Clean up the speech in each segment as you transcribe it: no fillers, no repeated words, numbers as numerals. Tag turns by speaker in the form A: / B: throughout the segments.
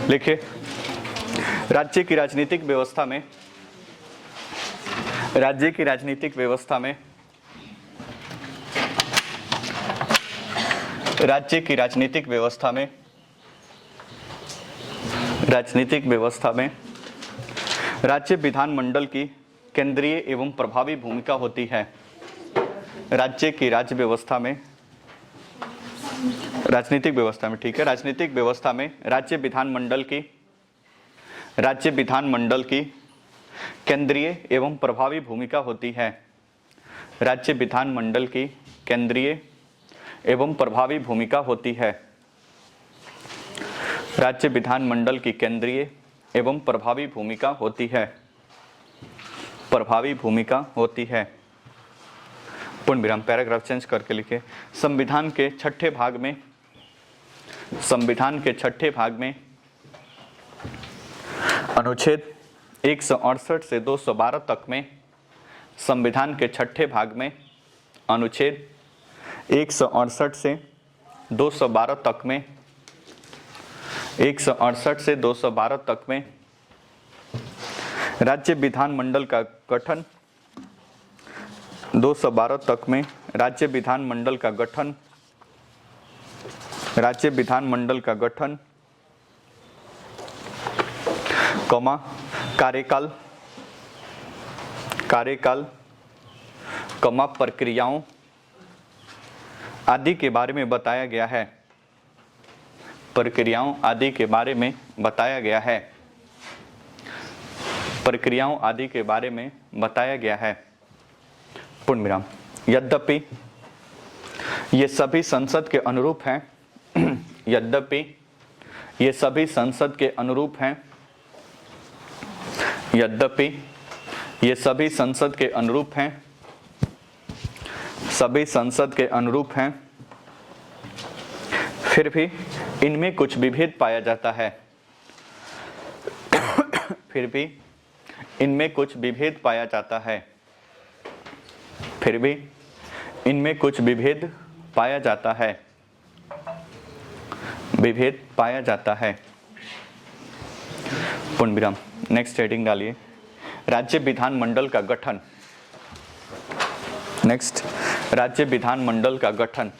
A: लिखिए, राज्य की राजनीतिक व्यवस्था में राज्य की राजनीतिक व्यवस्था में राज्य की राजनीतिक व्यवस्था में राज्य विधानमंडल की केंद्रीय एवं प्रभावी भूमिका होती है। राज्य की राज्य व्यवस्था में राजनीतिक व्यवस्था में, ठीक है, राजनीतिक व्यवस्था में राज्य विधानमंडल की केंद्रीय एवं प्रभावी भूमिका होती है। राज्य विधानमंडल की केंद्रीय एवं प्रभावी भूमिका होती है। राज्य विधानमंडल की केंद्रीय एवं प्रभावी भूमिका होती है। प्रभावी भूमिका होती है। पूर्ण विराम, पैराग्राफ चेंज करके लिखे। संविधान के छठे भाग में अनुच्छेद 168 से 212 तक में, संविधान के छठे भाग में अनुच्छेद 168 से 212 तक में 168 से 212 तक में राज्य विधानमंडल का गठन 212 तक में राज्य विधानमंडल का गठन कमा कार्यकाल कमा प्रक्रियाओं आदि के बारे में बताया गया है। प्रक्रियाओं आदि के बारे में बताया गया है। प्रक्रियाओं आदि के बारे में बताया गया है। पूर्ण विराम। यद्यपि ये सभी संसद के अनुरूप हैं यद्यपि ये सभी संसद के अनुरूप हैं यद्यपि ये सभी संसद के अनुरूप हैं सभी संसद के अनुरूप हैं, फिर भी इनमें कुछ विभेद पाया जाता है। फिर भी इनमें कुछ विभेद पाया जाता है। फिर भी इनमें कुछ विभेद पाया जाता है। विभेद पाया जाता है। पूर्ण विराम। नेक्स्ट हेडिंग डालिए, राज्य विधानमंडल का गठन। नेक्स्ट, राज्य विधानमंडल का गठन।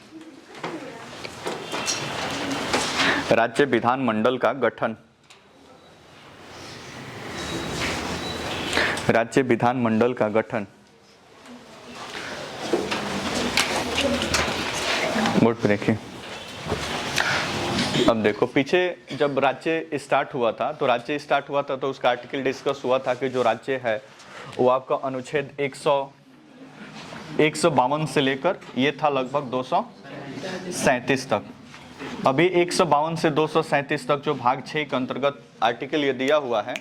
A: राज्य विधानमंडल का गठन। राज्य विधानमंडल का गठन। बोर्ड पे देखिए। अब देखो, पीछे जब राज्य स्टार्ट हुआ था तो उसका आर्टिकल डिस्कस हुआ था कि जो राज्य है वो आपका अनुच्छेद 152 से लेकर ये था लगभग 237 तक। अभी 152 से 237 तक जो भाग 6 के अंतर्गत आर्टिकल ये दिया हुआ है।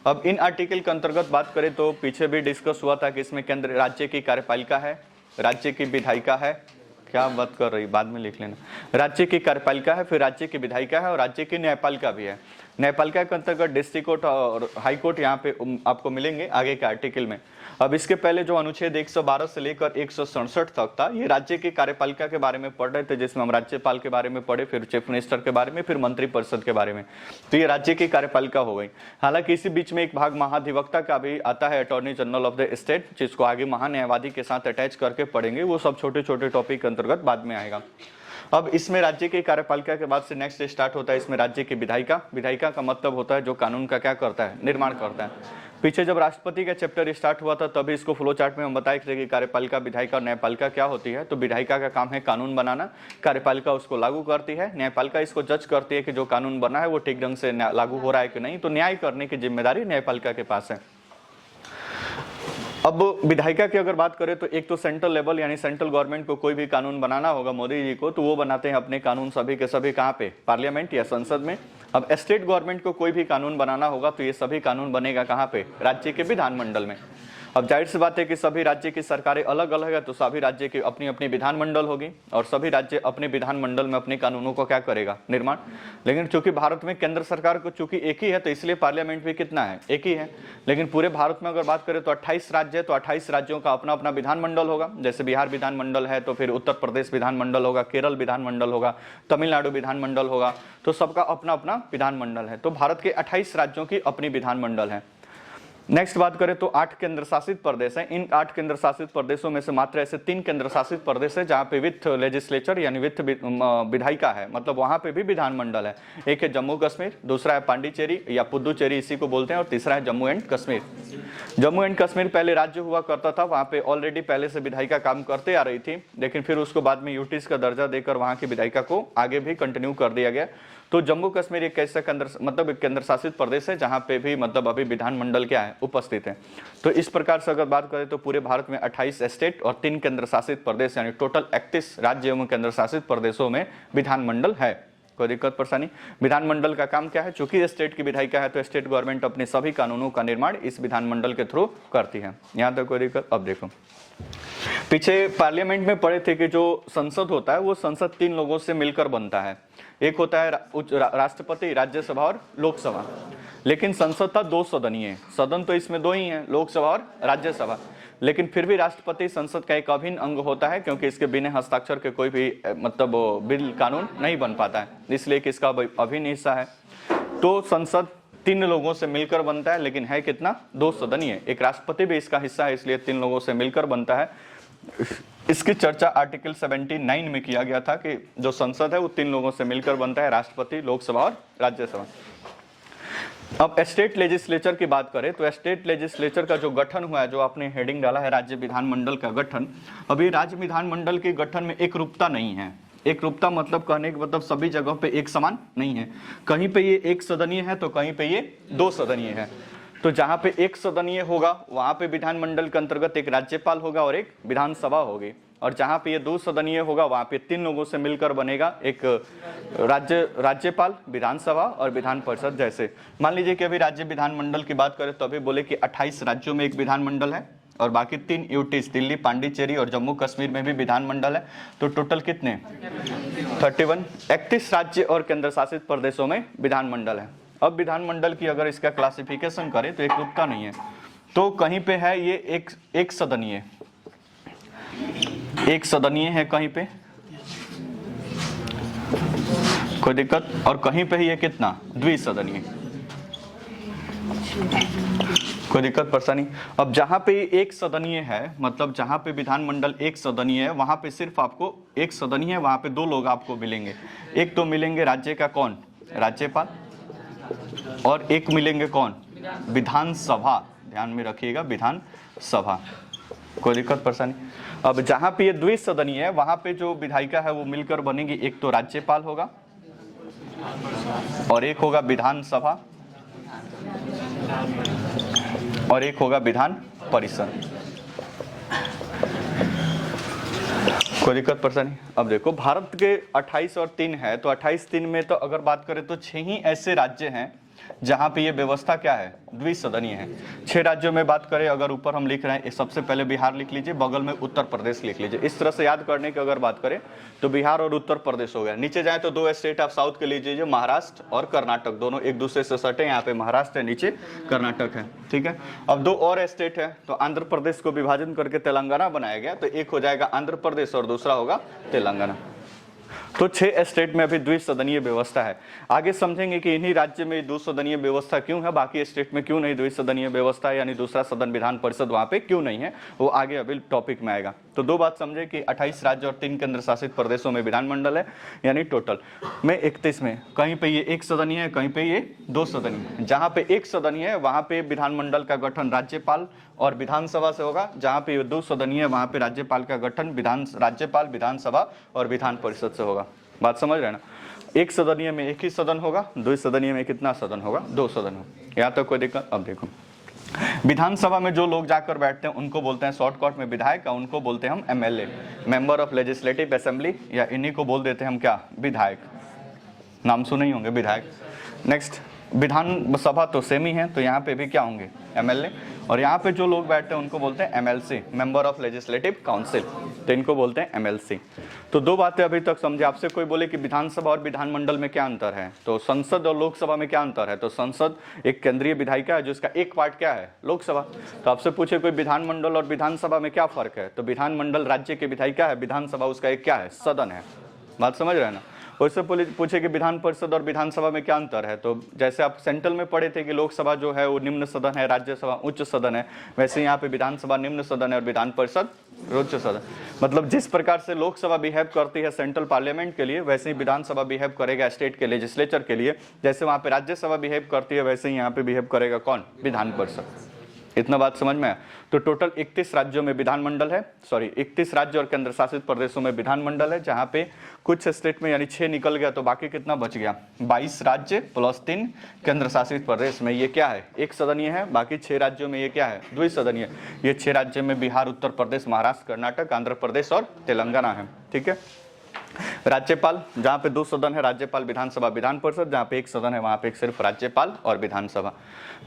A: अब इन आर्टिकल के अंतर्गत बात करें तो पीछे भी डिस्कस हुआ था कि इसमें केंद्र राज्य की कार्यपालिका है, राज्य की विधायिका है, क्या बात कर रही, बाद में लिख लेना। राज्य की कार्यपालिका है, फिर राज्य की विधायिका है और राज्य की न्यायपालिका भी है। न्यायपालिका के अंतर्गत डिस्ट्रिक्ट कोर्ट और हाई कोर्ट यहाँ पे आपको मिलेंगे आगे के आर्टिकल में। अब इसके पहले जो अनुच्छेद 112 से लेकर 167 तक था, ये राज्य की कार्यपालिका के बारे में पढ़ रहे थे, जिसमें हम राज्यपाल के बारे में पढ़े, फिर चीफ मिनिस्टर के बारे में, फिर मंत्रिपरिषद के बारे में। तो ये राज्य की कार्यपालिका हो गई। हालांकि इसी बीच में एक भाग महाधिवक्ता का भी आता है, attorney general of the state, जिसको आगे महान्यायवादी के साथ अटैच करके पढ़ेंगे। वो सब छोटे छोटे टॉपिक के अंतर्गत बाद में आएगा। अब इसमें राज्य की कार्यपालिका के बाद से नेक्स्ट स्टार्ट होता है इसमें राज्य की विधायिका। विधायिका का मतलब होता है जो कानून का क्या करता है, निर्माण करता है। पीछे जब राष्ट्रपति का चैप्टर स्टार्ट हुआ था तभी इसको फ्लो चार्ट में हम बताए थे कि कार्यपालिका, विधायिका और न्यायपालिका क्या होती है। तो विधायिका का काम है कानून बनाना, कार्यपालिका उसको लागू करती है, न्यायपालिका इसको जज करती है कि जो कानून बना है वो ठीक ढंग से लागू हो रहा है कि नहीं। तो न्याय करने की जिम्मेदारी न्यायपालिका के पास है। अब विधायिका की अगर बात करें तो एक तो सेंट्रल लेवल यानी सेंट्रल गवर्नमेंट को कोई भी कानून बनाना होगा मोदी जी को, तो वो बनाते हैं अपने कानून सभी के सभी कहाँ पे, पार्लियामेंट या संसद में। अब स्टेट गवर्नमेंट को कोई भी कानून बनाना होगा तो ये सभी कानून बनेगा कहाँ पे, राज्य के विधानमंडल में। अब जाहिर सी बात है कि सभी राज्य की सरकारें अलग अलग है, तो सभी राज्य की अपनी अपनी विधानमंडल होगी और सभी राज्य अपने विधानमंडल में अपने कानूनों को क्या करेगा, निर्माण। लेकिन चूंकि भारत में केंद्र सरकार को चूंकि एक ही है, तो इसलिए पार्लियामेंट भी कितना है, एक ही है। लेकिन पूरे भारत में अगर बात करें तो 28 राज्य है, तो 28 राज्यों का अपना अपना विधानमंडल होगा। जैसे बिहार विधानमंडल है, तो फिर उत्तर प्रदेश विधानमंडल होगा, केरल विधानमंडल होगा, तमिलनाडु विधानमंडल होगा, तो सबका अपना अपना विधानमंडल है। तो भारत के 28 राज्यों की अपनी विधानमंडल है। नेक्स्ट बात करें तो 8 केंद्र शासित प्रदेश हैं। इन 8 केंद्र शासित प्रदेशों में से मात्र ऐसे 3 केंद्र शासित प्रदेश है जहां पे विथ लेजिस्लेचर यानी विथ विधायिका है, मतलब वहां पे भी विधानमंडल है। एक है जम्मू कश्मीर, दूसरा है पांडिचेरी या पुदुचेरी इसी को बोलते हैं, और तीसरा है जम्मू एंड कश्मीर। जम्मू एंड कश्मीर पहले राज्य हुआ करता था, वहां पे ऑलरेडी पहले से विधायिका काम करते आ रही थी, लेकिन फिर उसको बाद में यूटीज का दर्जा देकर वहां की विधायिका को आगे भी कंटिन्यू कर दिया गया। तो जम्मू कश्मीर एक ऐसा केंद्र शासित प्रदेश है जहां पे भी मतलब अभी विधानमंडल क्या है, उपस्थित है। तो इस प्रकार से अगर बात करें तो पूरे भारत में 28 स्टेट और 3 केंद्र शासित प्रदेश यानी टोटल 31 राज्य एवं केंद्र शासित प्रदेशों में विधानमंडल है। कोई दिक्कत परेशानी? विधानमंडल का काम क्या है, चूंकि स्टेट की विधायिका है तो स्टेट गवर्नमेंट अपने सभी कानूनों का निर्माण इस विधानमंडल के थ्रू करती है। यहाँ तक कोई दिक्कत? अब देखो, पीछे पार्लियामेंट में पढ़े थे कि जो संसद होता है वो संसद 3 लोगों से मिलकर बनता है। एक होता है राष्ट्रपति, राज्यसभा और लोकसभा। लेकिन संसद था 2 सदनीय, सदन तो इसमें 2 ही हैं, लोकसभा और राज्यसभा। लेकिन फिर भी राष्ट्रपति संसद का एक अभिन्न अंग होता है, क्योंकि इसके बिना हस्ताक्षर के कोई भी मतलब बिल कानून नहीं बन पाता है, इसलिए कि इसका अभिन्न हिस्सा है। तो संसद 3 लोगों से मिलकर बनता है, लेकिन है कितना, 2 सदनीय। एक राष्ट्रपति भी इसका हिस्सा है, इसलिए 3 लोगों से मिलकर बनता है। इसकी चर्चा आर्टिकल 79 में किया गया था कि जो संसद है वो 3 लोगों से मिलकर बनता है, राष्ट्रपति, लोकसभा और राज्यसभा। अब स्टेट लेजिस्लेचर की बात करें तो स्टेट लेजिस्लेचर का जो गठन हुआ है, जो आपने हेडिंग डाला है राज्य विधानमंडल का गठन, अभी राज्य विधानमंडल के गठन में एक रूपता नहीं है। एक रूपता मतलब कहने का मतलब सभी जगहों पे एक समान नहीं है। कहीं पे ये 1 सदनीय है तो कहीं पे ये 2 सदनीय है। तो जहां पे 1 सदनीय होगा वहां पे विधानमंडल के अंतर्गत एक राज्यपाल होगा और एक विधानसभा होगी, और जहां पे ये 2 सदनीय होगा वहां पे 3 लोगों से मिलकर बनेगा एक राज्यपाल, विधानसभा और विधान परिषद। जैसे मान लीजिए कि अभी राज्य विधानमंडल की बात करें तो अभी बोले कि 28 राज्यों में एक विधानमंडल है और बाकी 3 यूटीज दिल्ली, पांडिचेरी और जम्मू कश्मीर में भी विधानमंडल है। तो टोटल कितने, 31, 31 राज्य और केंद्र शासित प्रदेशों में विधानमंडल है। अब विधानमंडल की अगर इसका क्लासिफिकेशन करें तो एक रूपता नहीं है। तो कहीं पे है ये एक सदनीय, एक सदनीय है कहीं पे, कोई दिक्कत, और कहीं पे ये कितना, द्विसदनीय, कोई दिक्कत परेशानी? अब जहां पे एक सदनीय है, मतलब जहां पे विधानमंडल एक सदनीय है, वहां पे सिर्फ आपको एक सदनीय है, वहां पे 2 लोग आपको मिलेंगे। एक तो मिलेंगे राज्य का कौन, राज्यपाल, और एक मिलेंगे कौन, विधानसभा। ध्यान में रखिएगा, विधानसभा। कोई दिक्कत परेशानी? अब जहां पे ये द्विसदनीय है वहां पे जो विधायिका है वो मिलकर बनेगी, एक तो राज्यपाल होगा और एक होगा विधानसभा और एक होगा विधान परिषद। कोई दिक्कत परेशानी? अब देखो, भारत के 28 और 3 है, तो 28-3 में तो अगर बात करें तो 6 ही ऐसे राज्य हैं जहां पे ये व्यवस्था क्या है, द्विसदनीय है। 6 राज्यों में बात करें, अगर ऊपर हम लिख रहे हैं, सबसे पहले बिहार लिख लीजिए, बगल में उत्तर प्रदेश लिख लीजिए। इस तरह से याद करने की अगर बात करें तो बिहार और उत्तर प्रदेश हो गया। नीचे जाए तो 2 स्टेट आप साउथ के लीजिए, महाराष्ट्र और कर्नाटक, दोनों एक दूसरे से सटे। यहाँ पे महाराष्ट्र है, नीचे कर्नाटक है, ठीक है। अब 2 और स्टेट है, तो आंध्र प्रदेश को विभाजन करके तेलंगाना बनाया गया, तो एक हो जाएगा आंध्र प्रदेश और दूसरा होगा तेलंगाना। तो 6 स्टेट में अभी द्विसदनीय व्यवस्था है। आगे समझेंगे कि इन्हीं राज्य में 2 सदनीय व्यवस्था क्यों है, बाकी स्टेट में क्यों नहीं द्विसदनीय व्यवस्था है, यानी दूसरा सदन विधान परिषद वहां पे क्यों नहीं है, वो आगे अभी टॉपिक में आएगा। तो 2 बात समझे कि 28 राज्य और 3 केंद्र शासित प्रदेशों में विधानमंडल है, यानी टोटल में 31 में कहीं पे ये 1 सदनीय है, कहीं पे ये 2 सदनीय। जहां पे 1 सदनीय है वहां पे विधानमंडल का गठन राज्यपाल और विधानसभा से होगा, जहां पे 2 सदनीय है वहां पे राज्यपाल का गठन राज्यपाल, विधानसभा और विधान परिषद से होगा। बात समझ रहे हैं ना? 1 सदनीय में 1 ही सदन होगा, 2 सदनीय में कितना सदन होगा, 2 सदन होगा। यहाँ तक कोई दिक्कत? अब देखो, विधानसभा में जो लोग जाकर बैठते हैं उनको बोलते हैं शॉर्टकट में विधायक, उनको बोलते हैं हम MLA, member of legislative assembly, या इन्हीं को बोल देते हैं हम क्या, विधायक। नाम सुने ही होंगे, विधायक। नेक्स्ट, विधानसभा तो सेम ही है, तो यहाँ पे भी क्या होंगे, MLA, और यहाँ पे जो लोग बैठते हैं उनको बोलते हैं MLC, member of legislative council, तो इनको बोलते हैं एमएलसी। तो दो बातें अभी तक समझे। आपसे कोई बोले कि विधानसभा और विधानमंडल में क्या अंतर है, तो संसद और लोकसभा में क्या अंतर है, तो संसद एक केंद्रीय विधायिका है जिसका एक पार्ट क्या है, लोकसभा। तो आपसे पूछे कोई विधानमंडल और विधानसभा में क्या फर्क है, तो विधानमंडल राज्य की विधायिका है, विधानसभा उसका एक क्या है, सदन है। बात समझ रहे हैं ना। उससे पूछे कि विधान परिषद और विधानसभा में क्या अंतर है, तो जैसे आप सेंट्रल में पढ़े थे कि लोकसभा जो है वो निम्न सदन है, राज्यसभा उच्च सदन है, वैसे यहाँ पे विधानसभा निम्न सदन है और विधान परिषद उच्च सदन। मतलब जिस प्रकार से लोकसभा बिहेव करती है सेंट्रल पार्लियामेंट के लिए, वैसे ही विधानसभा बिहेव करेगा स्टेट के लेजिस्लेचर के लिए। जैसे वहाँ पे राज्यसभा बिहेव करती है, वैसे ही यहाँ पे बिहेव करेगा कौन, विधान परिषद। इतना बात समझ में आया। तो टोटल 31 राज्यों में विधानमंडल है, 31 राज्य और केंद्र शासित प्रदेशों में विधानमंडल है, जहां पे कुछ स्टेट में यानी 6 निकल गया, तो बाकी कितना बच गया, 22 राज्य प्लस 3 केंद्र शासित प्रदेश में ये क्या है, एक सदनीय है। बाकी 6 राज्यों में ये क्या है, द्विसदनीय। ये 6 राज्यों में बिहार, उत्तर प्रदेश, महाराष्ट्र, कर्नाटक, आंध्र प्रदेश और तेलंगाना है। ठीक है। राज्यपाल, जहां पे 2 सदन है, राज्यपाल, विधानसभा, विधान परिषद, जहां पे 1 सदन है वहां पे सिर्फ राज्यपाल और विधानसभा।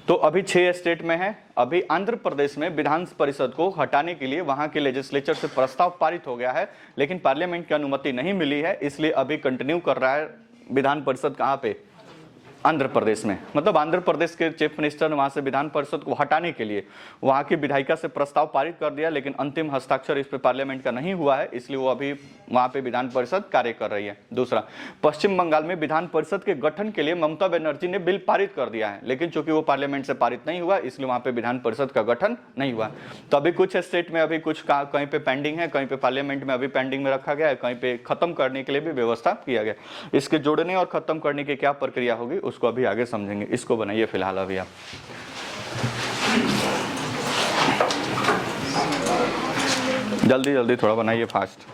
A: तो अभी 6 स्टेट में है। अभी आंध्र प्रदेश में विधान परिषद को हटाने के लिए वहां के लेजिस्लेचर से प्रस्ताव पारित हो गया है, लेकिन पार्लियामेंट की अनुमति नहीं मिली है, इसलिए अभी कंटिन्यू कर रहा है विधान परिषद कहां पे, आंध्र प्रदेश में। मतलब आंध्र प्रदेश के चीफ मिनिस्टर ने वहां से विधान परिषद को हटाने के लिए वहां की विधायिका से प्रस्ताव पारित कर दिया, लेकिन अंतिम हस्ताक्षर इस पे पार्लियामेंट का नहीं हुआ है, इसलिए वो अभी वहां पे विधान परिषद कार्य कर रही है। दूसरा, पश्चिम बंगाल में विधान परिषद के गठन के लिए ममता बनर्जी ने बिल पारित कर दिया है, लेकिन चूंकि वो पार्लियामेंट से पारित नहीं हुआ, इसलिए वहां पे विधान परिषद का गठन नहीं हुआ। तो अभी कुछ स्टेट में अभी कुछ कहीं पे पेंडिंग है, कहीं पे पार्लियामेंट में अभी पेंडिंग में रखा गया है, कहीं पे खत्म करने के लिए भी व्यवस्था किया गया। इसके जोड़ने और खत्म करने की क्या प्रक्रिया होगी उसको अभी आगे समझेंगे। इसको बनाइए फिलहाल अभी आप। जल्दी जल्दी थोड़ा बनाइए, फास्ट।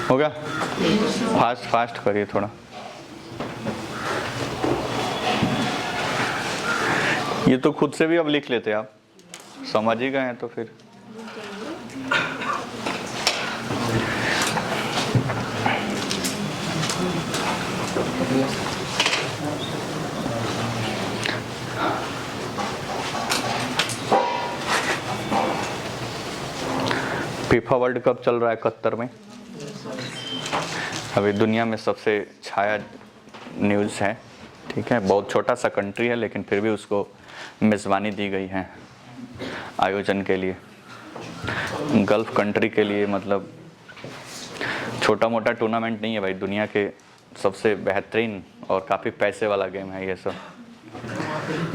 A: हो गया, फास्ट फास्ट करिए थोड़ा। ये तो खुद से भी अब लिख लेते आप, समझ ही गए हैं तो फिर। फीफा वर्ल्ड कप चल रहा है कतर में। अभी दुनिया में सबसे छाया न्यूज़ है, ठीक है। बहुत छोटा सा कंट्री है, लेकिन फिर भी उसको मेज़बानी दी गई है आयोजन के लिए। गल्फ कंट्री के लिए मतलब छोटा मोटा टूर्नामेंट नहीं है भाई, दुनिया के सबसे बेहतरीन और काफ़ी पैसे वाला गेम है ये सब।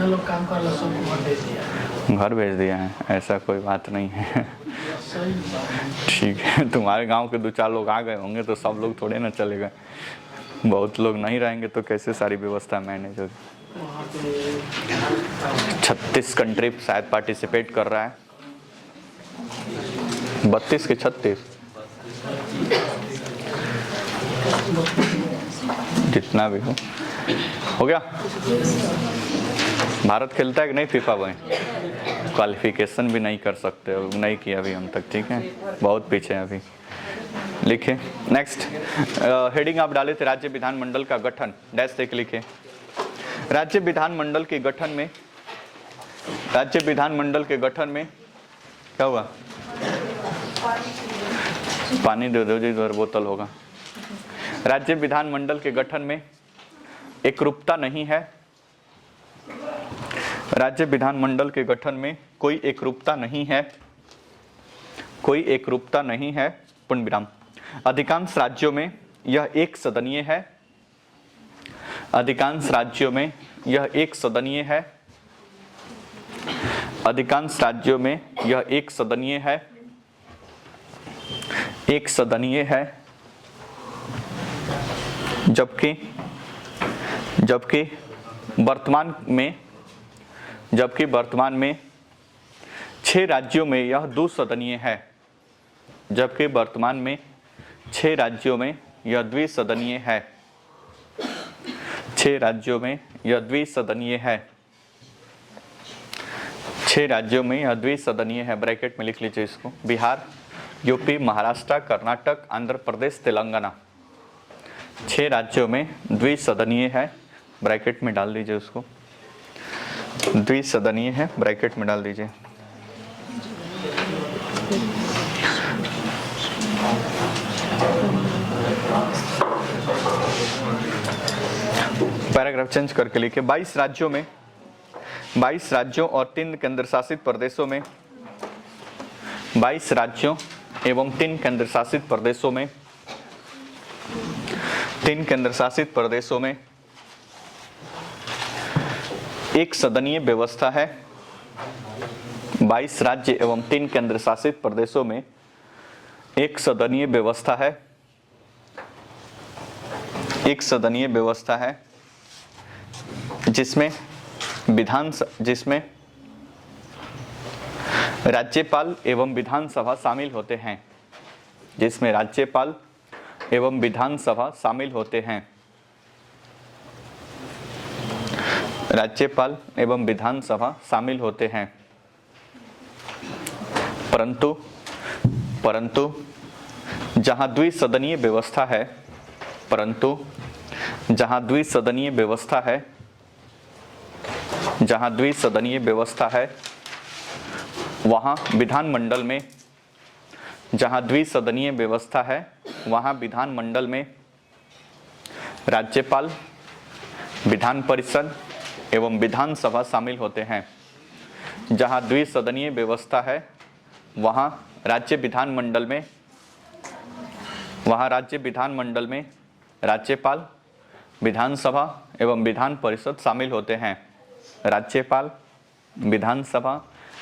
B: लोग काम कर रहे, सबको
A: घर भेज दिया है, ऐसा कोई बात नहीं है। ठीक है, तुम्हारे गांव के 2-4 लोग आ गए होंगे तो सब लोग थोड़े ना चले गए, बहुत लोग नहीं रहेंगे तो कैसे सारी व्यवस्था मैनेज होगी। 36 कंट्री शायद पार्टिसिपेट कर रहा है, 32 के 36 जितना भी हो गया। भारत खेलता है कि नहीं फीफा में, क्वालिफिकेशन भी नहीं कर सकते, नहीं किया अभी हम तक, ठीक है, बहुत पीछे हैं अभी। लिखे नेक्स्ट हेडिंग आप डाले थे राज्य विधानमंडल का गठन, डैश से लिखे। राज्य विधानमंडल के गठन में, राज्य विधानमंडल के गठन में क्या हुआ, पानी दे दो जी, इधर बोतल होगा। राज्य विधानमंडल के गठन में एकरूपता नहीं है, राज्य विधानमंडल के गठन में कोई एकरूपता नहीं है, कोई एकरूपता नहीं है, पूर्ण विराम। अधिकांश राज्यों में यह एक सदनीय है, अधिकांश राज्यों में यह एक सदनीय है, अधिकांश राज्यों में यह एक सदनीय है, एक सदनीय है, जबकि वर्तमान में 6 राज्यों में यह द्विसदनीय है, जबकि वर्तमान में 6 राज्यों में यह द्विसदनीय है, 6 राज्यों में यह द्विसदनीय है, 6 राज्यों में यह द्विसदनीय है। ब्रैकेट में लिख लीजिए इसको। बिहार, यूपी, महाराष्ट्र, कर्नाटक, आंध्र प्रदेश, तेलंगाना, 6 राज्यों में द्विसदनीय है। ब्रैकेट में डाल दीजिए उसको, द्विसदनीय है, ब्रैकेट में डाल दीजिए। पैराग्राफ चेंज करके लिखिए। 22 राज्यों और 3 केंद्र शासित प्रदेशों में, 22 राज्यों एवं 3 केंद्र शासित प्रदेशों में, 3 केंद्र शासित प्रदेशों में एक सदनीय व्यवस्था है। 22 राज्य एवं 3 केंद्र शासित प्रदेशों में एक सदनीय व्यवस्था है, एक सदनीय व्यवस्था है जिसमें राज्यपाल एवं विधानसभा शामिल होते हैं, जिसमें राज्यपाल एवं विधानसभा शामिल होते हैं, राज्यपाल एवं विधानसभा शामिल होते हैं। परंतु जहां द्विसदनीय व्यवस्था है, वहां विधानमंडल में राज्यपाल, विधान परिषद एवं विधानसभा शामिल होते हैं। जहां द्विसदनीय व्यवस्था है वहां राज्य विधानमंडल में राज्यपाल, विधानसभा एवं विधान परिषद शामिल होते हैं। राज्यपाल, विधानसभा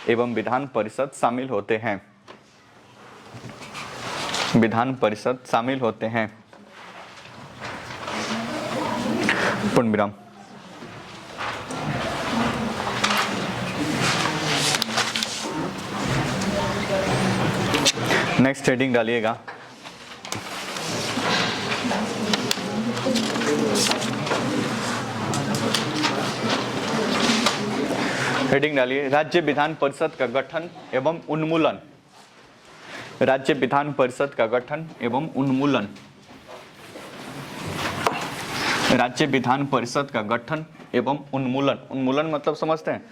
A: एवं विधान परिषद शामिल होते हैं, विधान परिषद शामिल होते हैं। पूर्ण विराम। नेक्स्ट हेडिंग डालिएगा। हेडिंग डालिए, राज्य विधान परिषद का गठन एवं उन्मूलन। राज्य विधान परिषद का गठन एवं उन्मूलन। राज्य विधान परिषद का गठन एवं उन्मूलन। उन्मूलन मतलब समझते हैं,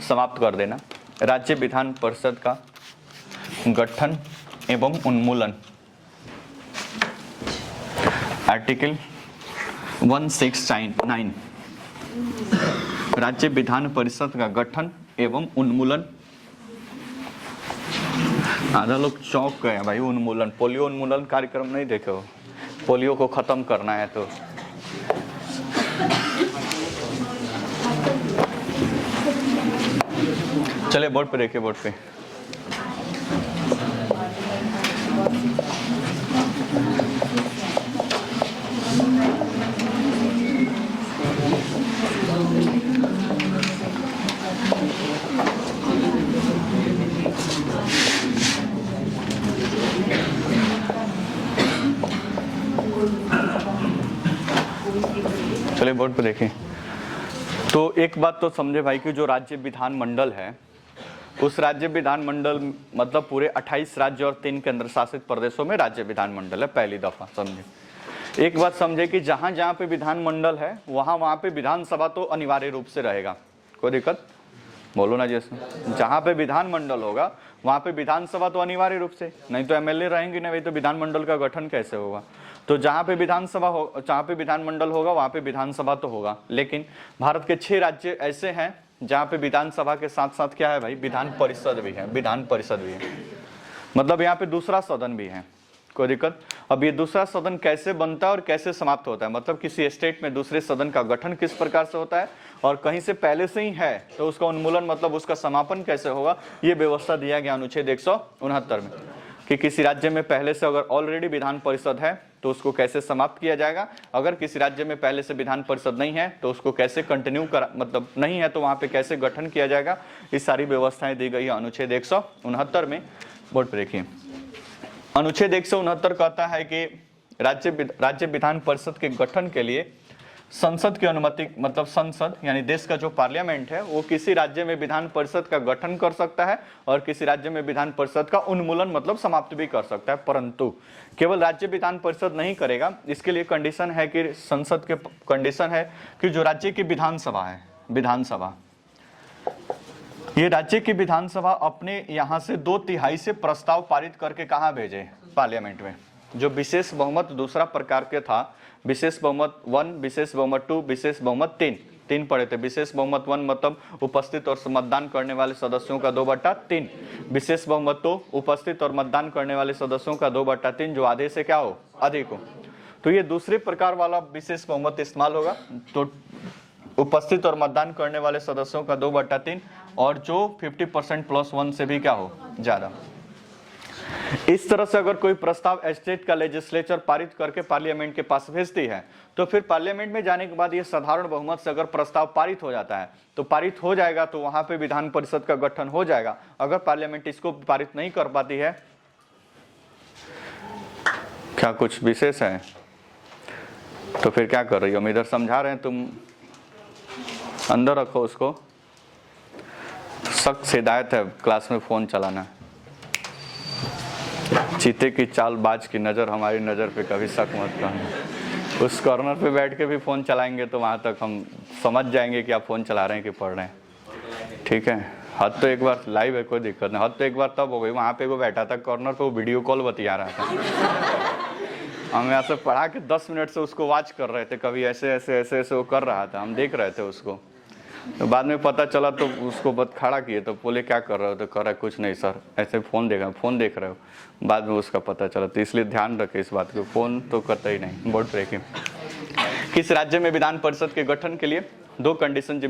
A: समाप्त कर देना। राज्य विधान परिषद का गठन एवं उन्मूलन। आर्टिकल 169। राज्य विधान परिषद का गठन एवं उन्मूलन। आधा लोग चौंक गए भाई, उन्मूलन, पोलियो उन्मूलन कार्यक्रम नहीं देखे हो? पोलियो को खत्म करना है तो चले बोर्ड पे देखिए, बोर्ड पे। चलिए बोर्ड पे देखें। तो एक बात तो समझे भाई कि जो राज्य विधानमंडल है, उस राज्य विधानमंडल मतलब पूरे 28 राज्य और 3 केंद्र शासित प्रदेशों में राज्य विधानमंडल है। पहली दफा समझे। एक बात समझे कि जहां जहां पे विधानमंडल है वहां पे विधानसभा तो अनिवार्य रूप से रहेगा। कोई दिक्कत? बोलो ना। जैसे जहां पे विधानमंडल होगा वहां पे विधानसभा तो अनिवार्य रूप से, नहीं तो एमएलए रहेंगे ना भाई, तो विधानमंडल का गठन कैसे होगा? तो जहां पे विधानसभा हो, जहां पे विधानमंडल होगा वहां पे विधानसभा तो होगा। लेकिन भारत के 6 राज्य ऐसे हैं जहां पे विधानसभा के साथ साथ क्या है भाई, विधान परिषद भी है। विधान परिषद भी है मतलब यहाँ पे दूसरा सदन भी है। कोई दिक्कत। अब ये दूसरा सदन कैसे बनता है और कैसे समाप्त होता है, मतलब किसी स्टेट में दूसरे सदन का गठन किस प्रकार से होता है और कहीं से पहले से ही है तो उसका उन्मूलन मतलब उसका समापन कैसे होगा, ये व्यवस्था दिया गया अनुच्छेद 169 में कि किसी राज्य में पहले से अगर ऑलरेडी विधान परिषद है तो उसको कैसे समाप्त किया जाएगा, अगर किसी राज्य में पहले से विधान परिषद नहीं है तो उसको कैसे कंटिन्यू कर मतलब नहीं है तो वहां पे कैसे गठन किया जाएगा, ये सारी व्यवस्थाएं दी गई है अनुच्छेद 169 में। बोर्ड पर देखिए अनुच्छेद 169 कहता है कि राज्य विधान परिषद के गठन के लिए संसद की अनुमति मतलब संसद यानी देश का जो पार्लियामेंट है वो किसी राज्य में विधान परिषद का गठन कर सकता है और किसी राज्य में विधान परिषद का उन्मूलन मतलब समाप्त भी कर सकता है, परंतु केवल राज्य विधान परिषद नहीं करेगा। इसके लिए कंडीशन है कि संसद के कंडीशन है कि जो राज्य की विधानसभा है, विधानसभा ये राज्य की विधानसभा अपने यहाँ से 2/3 से प्रस्ताव पारित करके कहाँ भेजे, पार्लियामेंट में। जो विशेष बहुमत दूसरा प्रकार के था, विशेष बहुमत 1, विशेष बहुमत 2, विशेष बहुमत 3 पढ़े थे। विशेष बहुमत 1 मतलब उपस्थित और मतदान करने वाले सदस्यों का 2/3, विशेष बहुमत 2 उपस्थित और मतदान करने वाले सदस्यों का 2/3 जो आधे से क्या हो, अधिक हो। तो ये दूसरे प्रकार वाला विशेष बहुमत इस्तेमाल होगा, तो उपस्थित और मतदान करने वाले सदस्यों का 2/3 और जो 50% + 1 से भी क्या हो, ज्यादा। इस तरह से अगर कोई प्रस्ताव स्टेट का लेजिस्लेचर पारित करके पार्लियामेंट के पास भेजती है तो फिर पार्लियामेंट में जाने के बाद ये साधारण बहुमत से अगर प्रस्ताव पारित हो जाता है तो पारित हो जाएगा तो वहां पे विधान परिषद का गठन हो जाएगा। अगर पार्लियामेंट इसको पारित नहीं कर पाती है, क्या कुछ विशेष है तो फिर क्या कर रही हो, हम इधर समझा रहे हैं, तुम अंदर रखो उसको। सख्त हिदायत है क्लास में फोन चलाना। चीते की चाल बाज की नज़र हमारी नज़र पे कभी शक मत करना। उस कॉर्नर पे बैठ के भी फ़ोन चलाएंगे तो वहाँ तक हम समझ जाएंगे कि आप फ़ोन चला रहे हैं कि पढ़ रहे हैं, ठीक है। हद तो एक बार लाइव है, कोई दिक्कत नहीं। हद तो एक बार तब हो गई, वहाँ पे वो बैठा था कॉर्नर पे, वो वीडियो कॉल बतिया रहा था। हम यहाँ से पढ़ा के 10 मिनट से उसको वॉच कर रहे थे, कभी ऐसे ऐसे ऐसे ऐसे वो कर रहा था, हम देख रहे थे उसको। तो बाद में पता चला तो उसको बस खड़ा किए तो बोले क्या कर रहे हो, तो कर रहा है कुछ नहीं सर, ऐसे फ़ोन देख रहे हो। बाद में उसका पता चला, तो इसलिए ध्यान रखें इस बात को, फ़ोन तो करता ही नहीं। Board breaking. किस राज्य में विधान परिषद के गठन के लिए 2 कंडीशन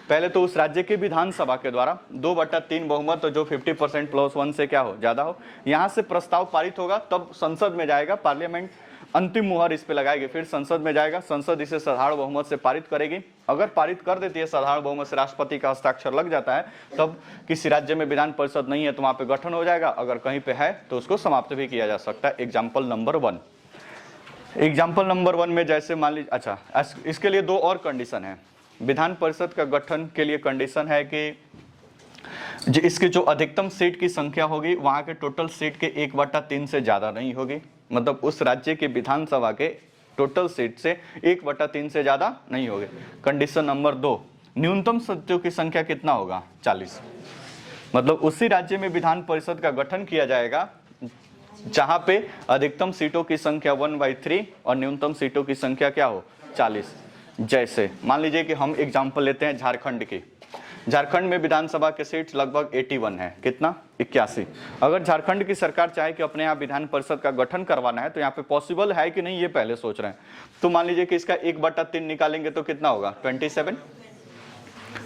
A: पहले तो उस राज्य की विधानसभा के द्वारा 2/3 बहुमत जो 50% + 1 से क्या हो, ज्यादा हो। यहाँ से प्रस्ताव पारित होगा तब संसद में जाएगा, पार्लियामेंट अंतिम मुहर इस पे लगाएगी, फिर संसद में जाएगा, संसद इसे साधारण बहुमत से पारित करेगी। अगर पारित कर देती है साधारण बहुमत से, राष्ट्रपति का हस्ताक्षर लग जाता है, तब किसी राज्य में विधान परिषद नहीं है तो वहां पे गठन हो जाएगा, अगर कहीं पे है तो उसको समाप्त भी किया जा सकता है। एग्जाम्पल नंबर 1, एग्जाम्पल नंबर 1 में जैसे मान लीजिए, अच्छा इसके लिए 2 और कंडीशन है। विधान परिषद का गठन के लिए कंडीशन है कि इसकी जो अधिकतम सीट की संख्या होगी वहां के टोटल सीट के 1/3 से ज्यादा नहीं होगी, मतलब उस राज्य की विधानसभा के टोटल सीट से 1/3 से ज्यादा नहीं होगी। कंडीशन नंबर 2, न्यूनतम सदस्यों की संख्या कितना होगा, 40। मतलब उसी राज्य में विधान परिषद का गठन किया जाएगा जहां पे अधिकतम सीटों की संख्या 1/3 और न्यूनतम सीटों की संख्या क्या हो, 40। जैसे मान लीजिए कि हम एग्जाम्पल लेते हैं झारखंड की। झारखंड में विधानसभा के सीट लगभग 81 है, कितना, 81। अगर झारखंड की सरकार चाहे कि अपने यहाँ विधान परिषद का गठन करवाना है तो यहाँ पे पॉसिबल है कि नहीं ये पहले सोच रहे हैं। तो मान लीजिए कि इसका 1/3 निकालेंगे तो कितना होगा, 27,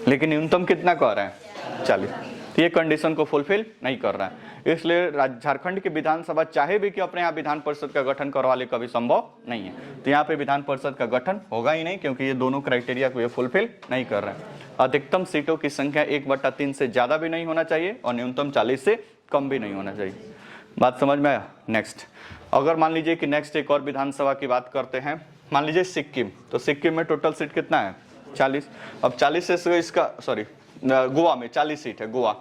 A: लेकिन न्यूनतम कितना कह रहे हैं, 40। तो ये कंडीशन को फुलफिल नहीं कर रहा है, इसलिए झारखंड की विधानसभा चाहे भी कि अपने यहाँ विधान परिषद का गठन करवा ले, कभी संभव नहीं है। तो यहाँ पे विधान परिषद का गठन होगा ही नहीं, क्योंकि ये दोनों क्राइटेरिया को ये फुलफिल नहीं कर रहे हैं। अधिकतम सीटों की संख्या 1/3 से ज्यादा भी नहीं होना चाहिए और न्यूनतम 40 से कम भी नहीं होना चाहिए। बात समझ में आया। नेक्स्ट, अगर मान लीजिए कि नेक्स्ट एक और विधानसभा की बात करते हैं, मान लीजिए सिक्किम। तो सिक्किम में टोटल सीट कितना है, 40। अब 40 से इसका गोवा में 40 सीट है, गोवा।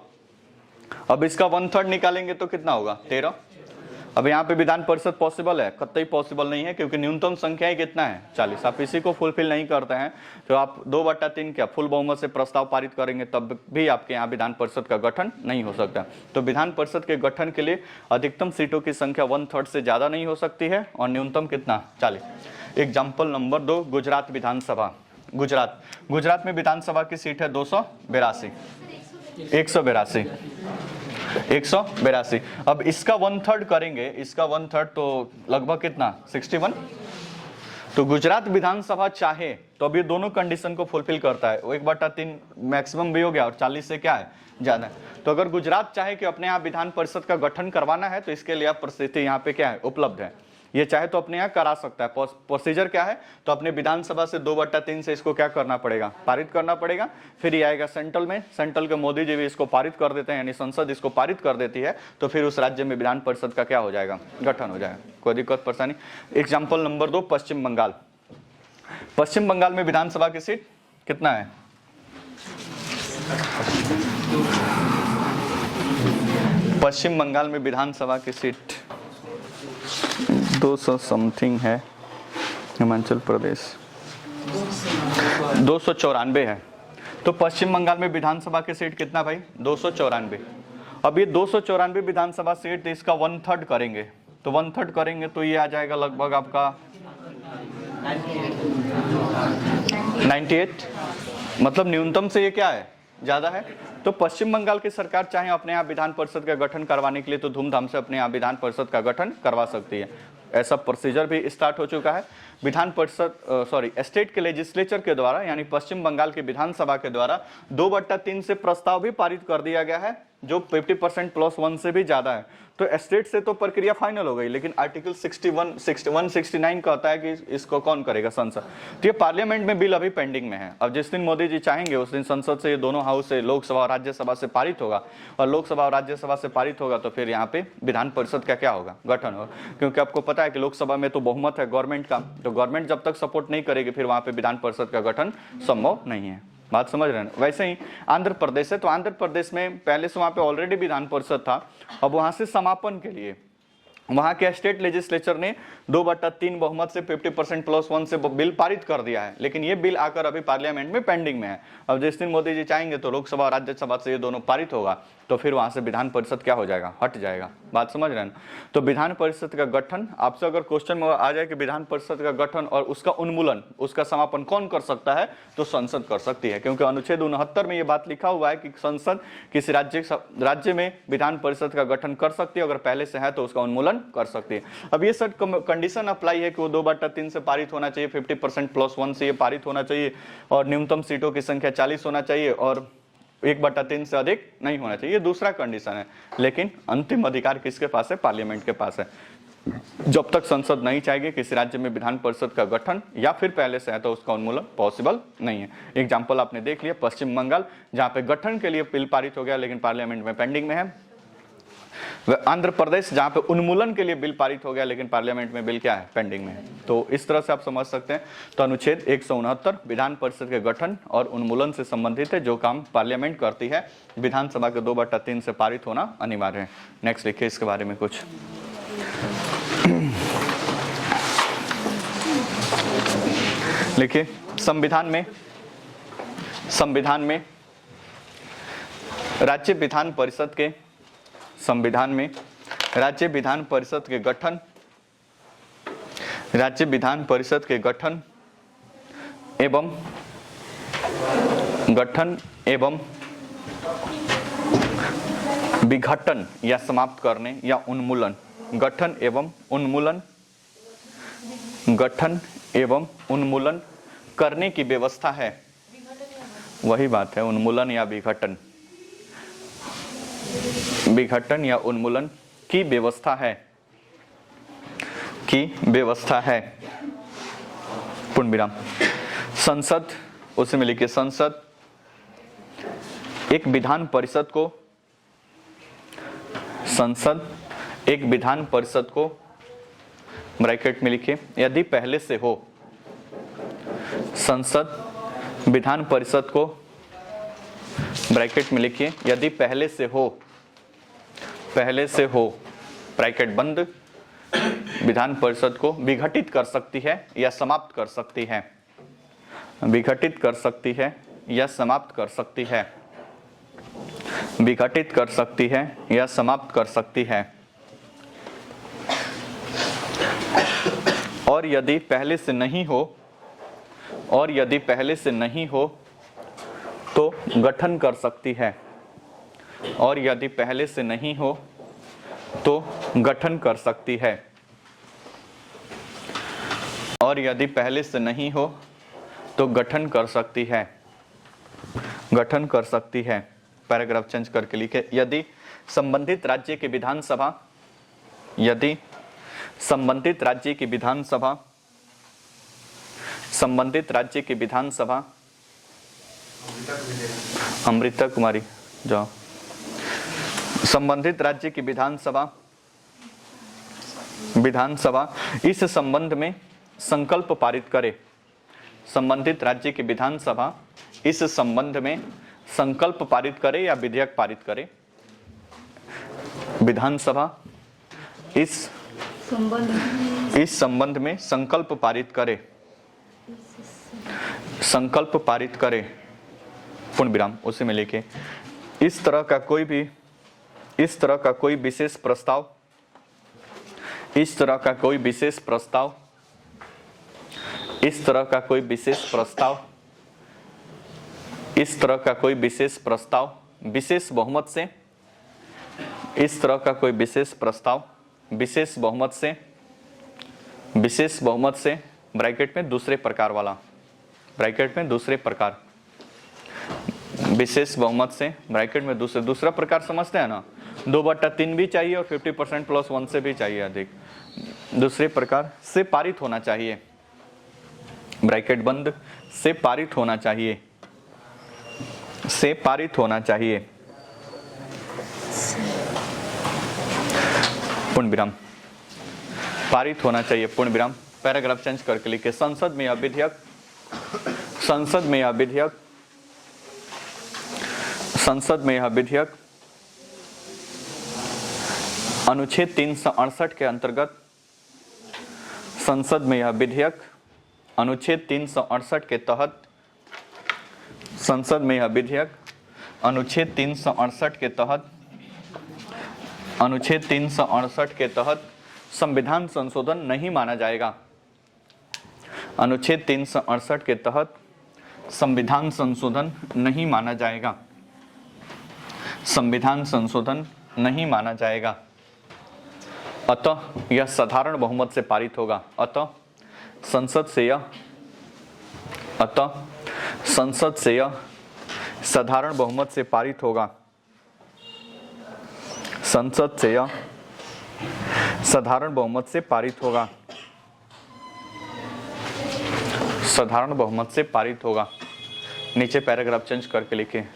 A: अब इसका 1/3 निकालेंगे तो कितना होगा, 13। अब यहाँ पे विधान परिषद पॉसिबल है, कतई पॉसिबल नहीं है, क्योंकि न्यूनतम संख्या ही कितना है, 40। आप इसी को फुलफिल नहीं करते हैं तो आप 2/3 क्या फुल बहुमत से प्रस्ताव पारित करेंगे तब भी आपके यहाँ विधान परिषद का गठन नहीं हो सकता। तो विधान परिषद के गठन के लिए अधिकतम सीटों की संख्या 1/3 से ज्यादा नहीं हो सकती है और न्यूनतम कितना, 40। एग्जाम्पल नंबर 2, गुजरात विधानसभा। गुजरात में विधानसभा की सीट है 282, 182। 182। अब इसका 1/3 करेंगे, इसका 1/3 तो लगभग कितना 61। तो गुजरात विधानसभा चाहे तो अब ये दोनों कंडीशन को फुलफिल करता है, 1/3 मैक्सिमम भी हो गया और 40 से क्या है ज्यादा है। तो अगर गुजरात चाहे कि अपने यहाँ विधान परिषद का गठन करवाना है तो इसके लिए आप परिस्थिति यहाँ पे क्या है उपलब्ध है, ये चाहे तो अपने यहाँ करा सकता है। प्रोसीजर क्या है, तो अपने विधानसभा से 2/3 से इसको क्या करना पड़ेगा, पारित करना पड़ेगा। फिर ये आएगा सेंट्रल में, सेंट्रल के मोदी जी भी इसको पारित कर देते हैं, यानी संसद इसको पारित कर देती है, तो फिर उस राज्य में विधान परिषद का क्या हो जाएगा, गठन हो जाएगा। कोई दिक्कत परेशानी। एग्जाम्पल नंबर 2 पश्चिम बंगाल। पश्चिम बंगाल में विधानसभा की सीट कितना है, पश्चिम बंगाल में विधानसभा की सीट 200 समथिंग है। हिमाचल प्रदेश 294 है। तो पश्चिम बंगाल में विधानसभा की सीट कितना भाई, 294। अब ये 294 विधानसभा सीट, इसका 1/3 करेंगे, तो 1/3 करेंगे तो ये आ जाएगा लगभग आपका 98, मतलब न्यूनतम से ये क्या है, ज्यादा है। तो पश्चिम बंगाल की सरकार चाहे अपने यहाँ विधान परिषद का गठन करवाने के लिए तो धूमधाम से अपने यहाँ विधान परिषद का गठन करवा सकती है। ऐसा प्रोसीजर भी स्टार्ट हो चुका है। विधान परिषद स्टेट के लेजिस्लेचर के द्वारा, यानी पश्चिम बंगाल की विधानसभा के द्वारा 2/3 से प्रस्ताव भी पारित कर दिया गया है, जो 50% + 1 से भी ज्यादा है। तो स्टेट से तो प्रक्रिया फाइनल हो गई, लेकिन आर्टिकल 61-69 कहता है कि इसको कौन करेगा, संसद। तो ये पार्लियामेंट में बिल अभी पेंडिंग में है। अब जिस दिन मोदी जी चाहेंगे उस दिन संसद से, ये दोनों हाउस से, लोकसभा और राज्यसभा से पारित होगा, और लोकसभा और राज्यसभा से पारित होगा तो फिर यहाँ पे विधान परिषद का क्या होगा, गठन होगा। क्योंकि आपको पता है कि लोकसभा में तो बहुमत है गवर्नमेंट का, तो गवर्नमेंट जब तक सपोर्ट नहीं करेगी फिर वहां पे विधान परिषद का गठन संभव नहीं है। बात समझ रहे हैं। वैसे ही आंध्र प्रदेश है, तो आंध्र प्रदेश में पहले से वहां पे ऑलरेडी विधान परिषद था। अब वहां से समापन के लिए वहां के स्टेट लेजिस्लेचर ने 2/3 बहुमत से 50% + 1 से बिल पारित कर दिया है, लेकिन ये बिल आकर अभी पार्लियामेंट में पेंडिंग में है। अब जिस दिन मोदी जी चाहेंगे तो लोकसभा और राज्यसभा से ये दोनों पारित होगा, तो फिर वहां से विधान परिषद क्या हो जाएगा, हट जाएगा। बात समझ रहे हैं। तो विधान परिषद का गठन, आपसे अगर क्वेश्चन में आ जाए कि विधान परिषद का गठन और उसका उन्मूलन, उसका समापन कौन कर सकता है, तो संसद कर सकती है। क्योंकि अनुच्छेद 69 में ये बात लिखा हुआ है कि संसद किसी राज्य में विधान परिषद का गठन कर सकती है, अगर पहले से है तो उसका उन्मूलन कर सकती है। अब ये सब कंडीशन अप्लाई है कि वो 2/3 से पारित होना चाहिए, 50% + 1 से ये पारित होना चाहिए, और न्यूनतम सीटों की संख्या 40 होना चाहिए, और 1/3 से अधिक नहीं होना चाहिए। ये दूसरा कंडीशन है। लेकिन अंतिम अधिकार किसके पास है, पार्लियामेंट के पास है। जब तक संसद नहीं चाहेगी किसी राज्य में विधान परिषद का गठन, या फिर पहले से है तो उसका उन्मूलन पॉसिबल नहीं है। एग्जाम्पल आपने देख लिया पश्चिम बंगाल, जहां पे गठन के लिए बिल पारित हो गया लेकिन पार्लियामेंट में पेंडिंग में है। आंध्र प्रदेश जहां पे उन्मूलन के लिए बिल पारित हो गया लेकिन पार्लियामेंट में बिल क्या है, पेंडिंग में है। तो इस तरह से आप समझ सकते हैं। तो अनुच्छेद 169 विधान परिषद के गठन और उन्मूलन से संबंधित है, जो काम पार्लियामेंट करती है। विधानसभा के 2/3 से पारित होना अनिवार्य है। नेक्स्ट लिखिए इसके बारे में कुछ। लिखिए संविधान में राज्य विधान परिषद के संविधान में राज्य विधान परिषद के गठन एवं विघटन या समाप्त करने या उन्मूलन, गठन एवं उन्मूलन करने की व्यवस्था है। वही बात है, उन्मूलन या विघटन या उन्मूलन की व्यवस्था है। पूर्ण विराम। संसद, उसी में लिखिए संसद एक विधान परिषद को ब्रैकेट में लिखिए, यदि पहले से हो, संसद विधान परिषद को ब्रैकेट में लिखिए, यदि पहले से हो ब्रैकेट बंद, विधान परिषद को विघटित कर सकती है या समाप्त कर सकती है। विघटित कर सकती है या समाप्त कर सकती है। विघटित कर सकती है या समाप्त कर सकती है। और यदि पहले से नहीं हो तो गठन कर सकती है। और यदि पहले से नहीं हो तो गठन कर सकती है। और यदि पहले से नहीं हो तो गठन कर सकती है। गठन कर सकती है। पैराग्राफ चेंज करके लिखे, यदि संबंधित राज्य की विधानसभा, यदि संबंधित राज्य की विधानसभा, संबंधित राज्य की विधानसभा, अमृता कुमारी जाओ, संबंधित राज्य की विधानसभा इस संबंध में संकल्प पारित करे। संबंधित राज्य की विधानसभा इस संबंध में संकल्प पारित करे या विधेयक पारित करे। विधानसभा इस संबंध में संकल्प पारित करे, संकल्प पारित करे, पूर्ण विराम उसी में लेके, इस तरह का कोई विशेष प्रस्ताव, इस तरह का कोई विशेष प्रस्ताव, इस तरह का कोई विशेष प्रस्ताव, इस तरह का कोई विशेष प्रस्ताव विशेष बहुमत से, इस तरह का कोई विशेष प्रस्ताव विशेष बहुमत से, विशेष बहुमत से, ब्रैकेट में दूसरे प्रकार वाला, ब्रैकेट में दूसरे प्रकार, विशेष बहुमत से, ब्रैकेट में दूसरा प्रकार समझते हैं ना, 2/3 भी चाहिए और 50% + 1 से भी चाहिए अधिक, दूसरे प्रकार से पारित होना चाहिए, ब्रैकेट बंद, से पारित होना चाहिए, से पारित होना चाहिए, पूर्ण विराम, पारित होना चाहिए, पूर्ण विराम। पैराग्राफ चेंज करके लिखे, संसद में यह विधेयक, संसद में यह विधेयक, संसद में यह विधेयक अनुच्छेद 368 के अंतर्गत, संसद में यह विधेयक अनुच्छेद 368 के तहत, संसद में यह विधेयक अनुच्छेद 368 के तहत, अनुच्छेद 368 के तहत संविधान संशोधन नहीं माना जाएगा। अनुच्छेद 368 के तहत संविधान संशोधन नहीं माना जाएगा, संविधान संशोधन नहीं माना जाएगा। अतः यह साधारण बहुमत से पारित होगा। अतः संसद से यह, अतः संसद से यह साधारण बहुमत से पारित होगा। संसद से यह साधारण बहुमत से पारित होगा, साधारण बहुमत से पारित होगा। नीचे पैराग्राफ चेंज करके लिखे,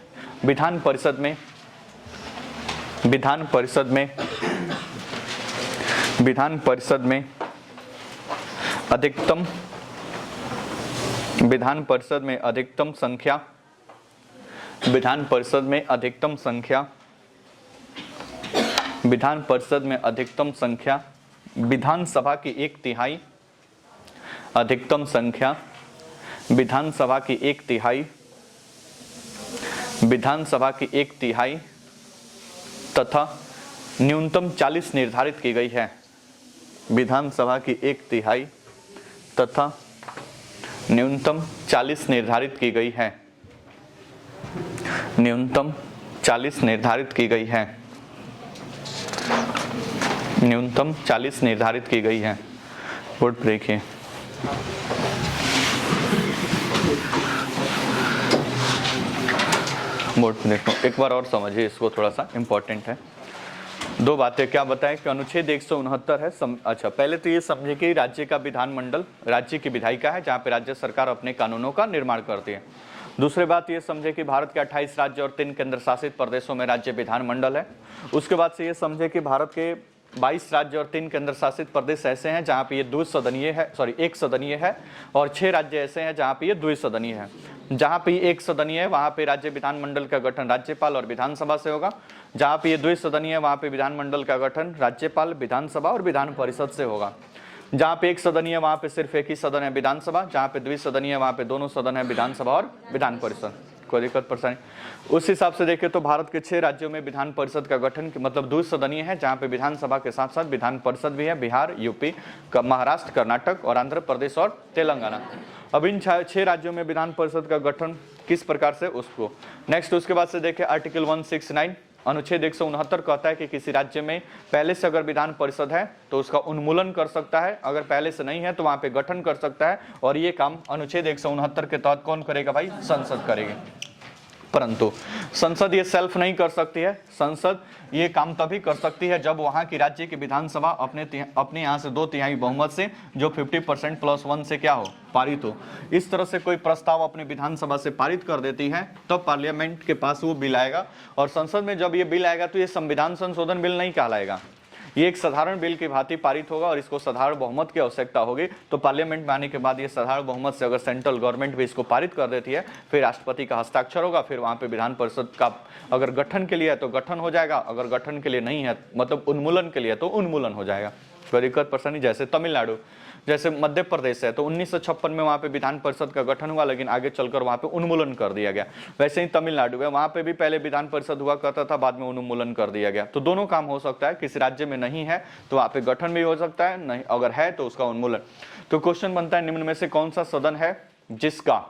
A: विधान परिषद में, विधान परिषद में, विधान परिषद में अधिकतम, विधान परिषद में अधिकतम संख्या, विधान परिषद में अधिकतम संख्या, विधान परिषद में अधिकतम संख्या विधानसभा की 1/3, अधिकतम संख्या विधानसभा की 1/3, विधानसभा की 1/3 तथा न्यूनतम 40 निर्धारित की गई है। विधानसभा की 1/3 तथा न्यूनतम 40 निर्धारित की गई है, न्यूनतम 40 निर्धारित की गई है, न्यूनतम 40 निर्धारित की गई है। बोर्ड ब्रेक है। बोर्ड देखो एक बार और समझिए इसको, थोड़ा सा इंपॉर्टेंट है। दो बातें क्या बताएं कि अनुच्छेद 169 है। अच्छा पहले तो ये समझे कि राज्य का विधानमंडल राज्य की विधायिका है, जहाँ पे राज्य सरकार अपने कानूनों का निर्माण करती है। दूसरी बात ये समझे कि भारत के 28 राज्य और 3 केंद्र शासित प्रदेशों में राज्य विधानमंडल है। उसके बाद से ये समझे कि भारत के 22 राज्य और 3 केंद्र शासित प्रदेश ऐसे हैं जहाँ पे ये द्विसदनीय है, एक सदनीय है, और 6 राज्य ऐसे हैं जहाँ पे ये द्विसदनीय है। जहाँ पे एक सदनीय है वहाँ पे राज्य विधानमंडल का गठन राज्यपाल और विधानसभा से होगा। जहाँ पे ये द्विसदनीय है वहाँ पे विधानमंडल का गठन राज्यपाल, विधानसभा और विधान परिषद से होगा। जहाँ पे एक सदनीय है वहाँ पे सिर्फ एक ही सदन है विधानसभा, जहाँ पे द्विसदनीय है वहाँ पे दोनों सदन है विधानसभा और विधान परिषद। कोई दिक्कत परेशानी? उस हिसाब से देखें तो भारत के 6 राज्यों में विधान परिषद का गठन मतलब द्विसदनीय है, जहाँ पे विधानसभा के साथ साथ विधान परिषद भी है। बिहार, यूपी, महाराष्ट्र, कर्नाटक और आंध्र प्रदेश और तेलंगाना। अब इन 6 राज्यों में विधान परिषद का गठन किस प्रकार से उसको नेक्स्ट। उसके बाद से देखें आर्टिकल 169 अनुच्छेद 169 कहता है कि किसी राज्य में पहले से अगर विधान परिषद है तो उसका उन्मूलन कर सकता है, अगर पहले से नहीं है तो वहां पे गठन कर सकता है, और ये काम अनुच्छेद 169 के तहत कौन करेगा भाई? संसद करेगी। परंतु संसद ये सेल्फ नहीं कर सकती है। संसद ये काम तभी कर सकती है जब वहां की राज्य की विधानसभा अपने यहाँ से 2/3 बहुमत से, जो 50% + 1 से क्या हो? पारित हो। इस तरह से कोई प्रस्ताव अपनी विधानसभा से पारित कर देती है तब पार्लियामेंट के पास वो बिल आएगा, और संसद में जब ये बिल आएगा तो ये संविधान संशोधन बिल नहीं कहलाएगा, ये एक साधारण बिल की भांति पारित होगा, और इसको साधारण बहुमत की आवश्यकता होगी। तो पार्लियामेंट में आने के बाद ये साधारण बहुमत से अगर सेंट्रल गवर्नमेंट भी इसको पारित कर देती है, फिर राष्ट्रपति का हस्ताक्षर होगा, फिर वहां पे विधान परिषद का अगर गठन के लिए है तो गठन हो जाएगा, अगर गठन के लिए नहीं है मतलब उन्मूलन के लिए तो उन्मूलन हो जाएगा। कोई दिक्कत परेशानी? जैसे तमिलनाडु, जैसे मध्य प्रदेश है तो 1956 में वहां पे विधान परिषद का गठन हुआ, लेकिन आगे चलकर वहां पे उन्मूलन कर दिया गया। वैसे ही तमिलनाडु है, वहां पे भी पहले विधान परिषद हुआ करता था, बाद में उन्मूलन कर दिया गया। तो दोनों काम हो सकता है, किसी राज्य में नहीं है तो वहां पे गठन भी हो सकता है, नहीं अगर है तो उसका उन्मूलन। तो क्वेश्चन बनता है निम्न में से कौन सा सदन है जिसका,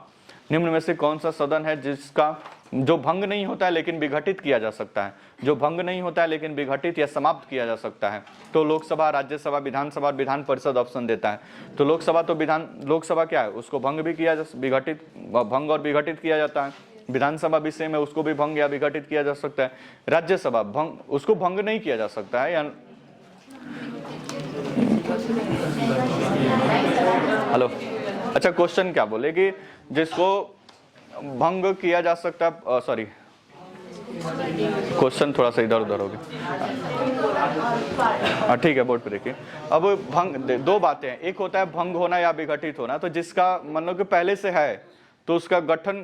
A: निम्न में से कौन सा सदन है जिसका जो भंग नहीं होता है लेकिन विघटित किया जा सकता है, जो भंग नहीं होता है लेकिन विघटित या समाप्त किया जा सकता है? तो लोकसभा, राज्यसभा, विधानसभा और विधान परिषद ऑप्शन देता है। तो लोकसभा तो लोकसभा क्या है, उसको भंग भी किया विघटित, भंग और विघटित किया जाता है। विधानसभा भी सेम है, उसको भी भंग या विघटित किया जा सकता है। राज्यसभा भंग, उसको भंग नहीं किया जा सकता है। या हेलो, अच्छा क्वेश्चन क्या बोले कि जिसको भंग किया जा सकता है, सॉरी क्वेश्चन थोड़ा सा इधर उधर हो गया, ठीक है बोर्ड पे देखिए। अब भंग, दो बातें हैं, एक होता है भंग होना या विघटित होना। तो जिसका मतलब कि पहले से है तो उसका गठन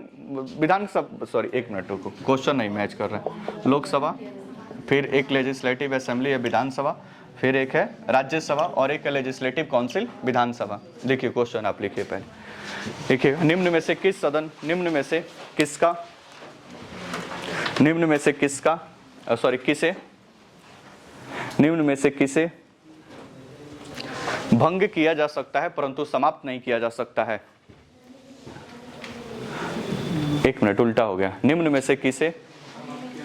A: विधानसभा, सॉरी एक मिनट रुको, क्वेश्चन नहीं मैच कर रहा है। लोकसभा, फिर एक लेजिस्लेटिव असेंबली या विधानसभा, फिर एक है राज्यसभा और एक है लेजिस्लेटिव काउंसिल विधानसभा। देखिए क्वेश्चन आप लिखिए पहले, देखिए निम्न में से किस सदन, निम्न में से किसका, निम्न में से किसका, सॉरी किसे, निम्न में से किसे भंग किया जा सकता है परंतु समाप्त नहीं किया जा सकता है? एक मिनट उल्टा हो गया। निम्न में से किसे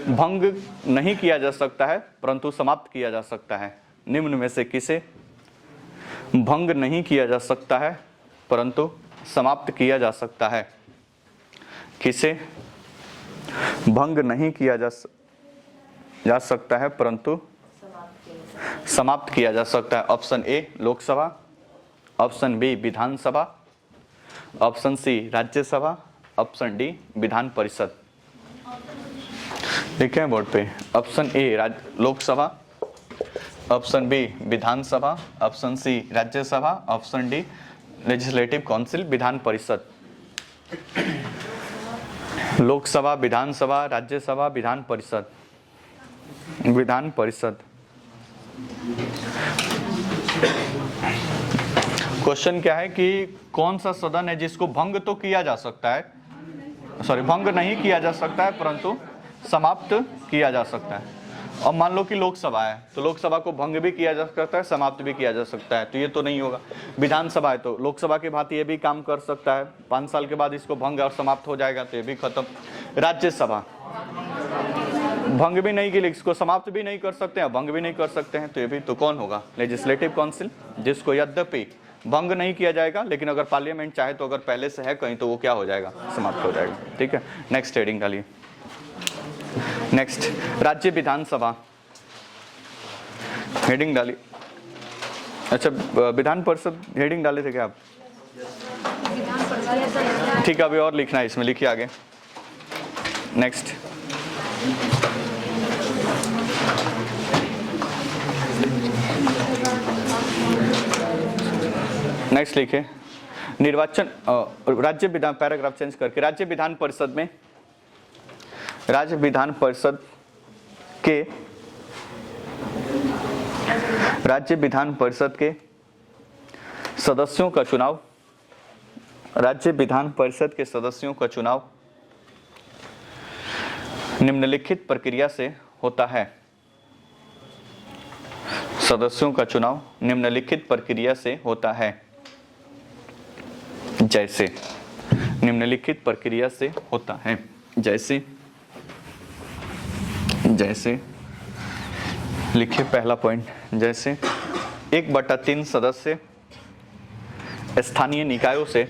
A: भंग नहीं किया जा सकता है परंतु समाप्त किया जा सकता है? निम्न में से किसे भंग नहीं किया जा सकता है परंतु समाप्त किया जा सकता है? किसे भंग नहीं किया जा सकता है परंतु समाप्त किया जा सकता है? Option A Lok Sabha, option B Vidhan Sabha, option C Rajya Sabha, option D Vidhan Parishad. लिखे हैं बोर्ड पे, option A Lok Sabha, option B Vidhan Sabha, option C Rajya Sabha, option D legislative council Vidhan Parishad. Lok Sabha, Vidhan Sabha, Rajya Sabha, Vidhan Parishad. Vidhan Parishad. Question क्या है कि कौन सा सदन है जिसको भंग तो किया जा सकता है, सॉरी भंग नहीं किया जा सकता है परंतु समाप्त किया जा सकता है। अब मान लो कि लोकसभा है तो लोकसभा को भंग भी किया जा सकता है, समाप्त भी किया जा सकता है, तो ये तो नहीं होगा। विधानसभा है तो लोकसभा की भांति ये भी काम कर सकता है, 5 साल के बाद इसको भंग और समाप्त हो जाएगा तो ये भी खत्म। राज्यसभा भंग भी नहीं की, इसको समाप्त भी नहीं कर सकते हैं, भंग भी नहीं कर सकते हैं, तो ये भी तो कौन होगा? लेजिस्लेटिव काउंसिल, जिसको यद्यपि भंग नहीं किया जाएगा लेकिन अगर पार्लियामेंट चाहे तो अगर पहले से है कहीं तो वो क्या हो जाएगा? समाप्त हो जाएगा। ठीक है, नेक्स्ट हेडिंग डालिए। नेक्स्ट राज्य विधानसभा, हेडिंग डाली। अच्छा विधान परिषद हेडिंग डाले थे क्या आप? ठीक है, अभी और लिखना है इसमें, लिखिए आगे। नेक्स्ट नेक्स्ट लिखिए निर्वाचन राज्य विधान, पैराग्राफ चेंज करके राज्य विधान परिषद में, राज्य विधान परिषद के, राज्य विधान परिषद के सदस्यों का चुनाव, राज्य विधान परिषद के सदस्यों का चुनाव निम्नलिखित प्रक्रिया से होता है। सदस्यों का चुनाव निम्नलिखित प्रक्रिया से होता है। जैसे, निम्नलिखित प्रक्रिया से होता है, जैसे जैसे लिखिए पहला पॉइंट, जैसे 1/3 सदस्य स्थानीय निकायों से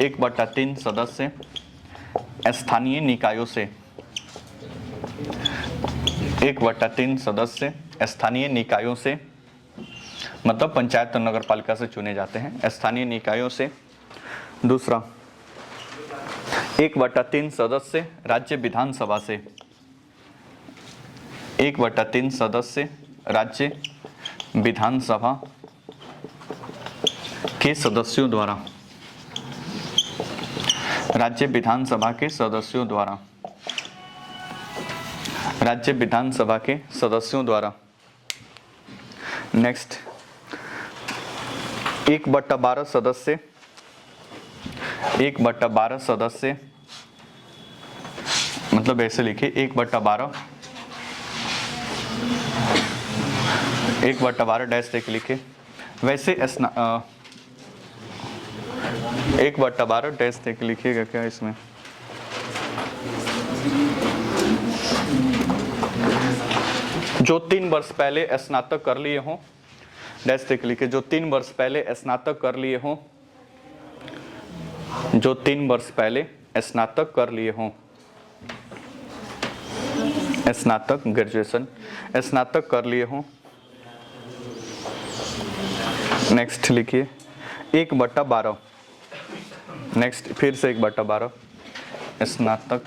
A: 1/3 सदस्य स्थानीय निकायों से 1/3 सदस्य स्थानीय निकायों से, मतलब पंचायत और नगर पालिका से चुने जाते हैं, स्थानीय निकायों से। दूसरा 1/3 सदस्य राज्य विधानसभा से, 1/3 सदस्य राज्य विधानसभा के सदस्यों द्वारा, राज्य विधानसभा के सदस्यों द्वारा, राज्य विधानसभा के सदस्यों द्वारा। नेक्स्ट 1/12 सदस्य, 1/12 सदस्य, मतलब ऐसे लिखिए 1/12, 1/12 डैश देख लिखिए, वैसे 1/12 डैश देख लिखिएगा क्या इसमें, जो 3 वर्ष पहले स्नातक कर लिए हों, डैश देख लिखिए, जो 3 वर्ष पहले स्नातक कर लिए हों, जो 3 वर्ष पहले स्नातक कर लिए हों, स्नातक ग्रेजुएशन स्नातक कर लिए हों। नेक्स्ट लिखिए 1/12, नेक्स्ट फिर से 1/12 स्नातक,